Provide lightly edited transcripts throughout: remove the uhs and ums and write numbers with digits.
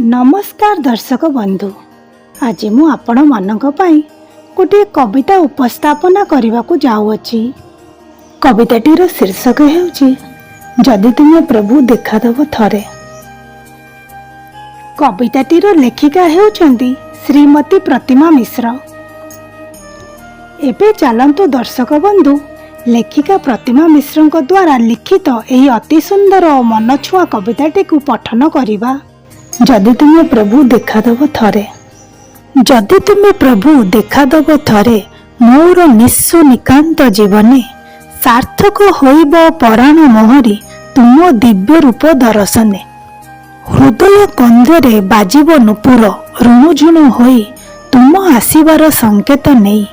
नमस्कार दर्शक बंधु, आज मु आपण मानक पई गोटे कविता उपस्थापना करने को जाऊँगी। कविताटीर शीर्षक हेउची जदि तुमे प्रभु देखादेव थरे। कविताटीर लेखिका हेउचंती श्रीमती प्रतिमा मिश्र। एबे चलंतु दर्शक बंधु लेखिका प्रतिमा मिश्र द्वारा लिखित एही अति सुंदर और मनछुआ कविताटी को पठन करिबा। जदि तुमे प्रभु देखादेव थरे। जदि तुमे प्रभु देखादेव थरे, मोर निस्सु निकांत जीवने सार्थक होइब पराण मोहरी तुम दिव्य रूप दर्शने। हृदय कंधरे बाजिब नुपुर ऋणुझुणु होई तुम आसीबार संकेत नहीं।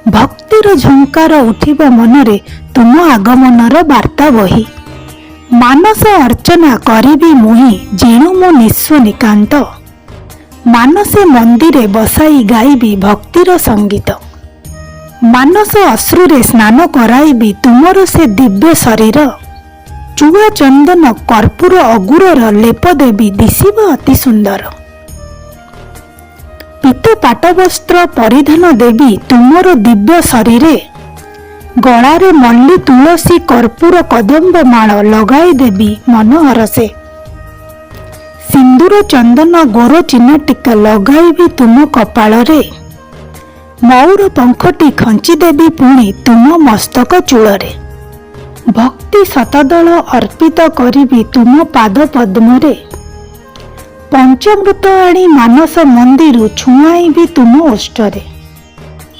भक्तिर झंकार उठिब मनरे तुम आगमनर वार्ता बही। मानस अर्चना करिबी मुहि जेणु मो निस्व निकांत। मानसे मंदिरे बसाई गाइबी भक्तिर संगीत। मानस अश्रुरे स्नान कराइबी तुमर से दिव्य शरीर। चुआ चंदन कर्पूर अगुरर लेप देवी दिशिब अति सुंदर। पीत पाट वस्त्र परिधान देवी तुमर दिव्य शरीरे। गଳାରେ मल्ली तुलसी कर्पूर कदम्ब माଳ लगाई देवी मनोहर से। सिंदूर चंदन गोर चिन्ह टीका लगाइबी तुम कपाଳରେ। मयूर पंखटी खंची देवी पुणी तुम मस्तक चूଳରେ। भक्ति शतदल अर्पित करिबी तुम पाद पद्मरे। पंचामृत आणी मानस मंदिर छुआईबी तुम ओष्ठरे।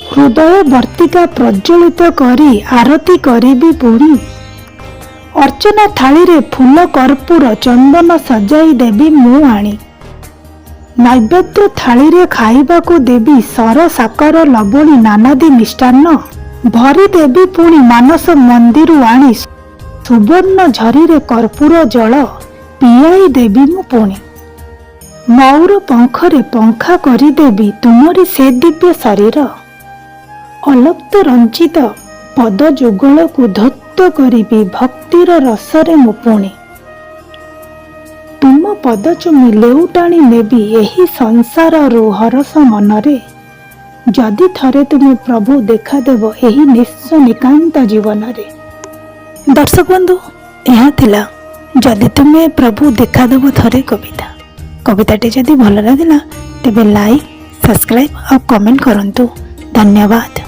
हृदय वर्तिका प्रज्वलित करी आरती करिबी पुणी। अर्चना थाली रे फूल कर्पूर चंदन सजाई देवी मु आणी। नैवेद्य थाली रे खाइबा को देवी सर साकर लवणी नानादी मिष्टान्न। भरी देवी पुणी मानस मंदिर आणी सुवर्ण झरी रे कर्पूर जल पियाई देवी मु पुणी। मयूर पंखरे पंखा करी देवी तुमरी से दिव्य शरीर। अलप्त रंचित पद जुगल को धत्त करिबी भक्तिर रसरे मुपुणी। तुम पद चुमी लेउटाणी नेबी एही संसार रु हरस मनरे। जदि थरे तुमे प्रभु देखादेव एही निस्व निकांत जीवन रे। दर्शक बंधु, यह थिला जदि तुमे प्रभु देखादेव थरे कविताटी जदि भल लगिला तेबे लाइक, सब्सक्राइब और कमेंट करंतु। धन्यवाद।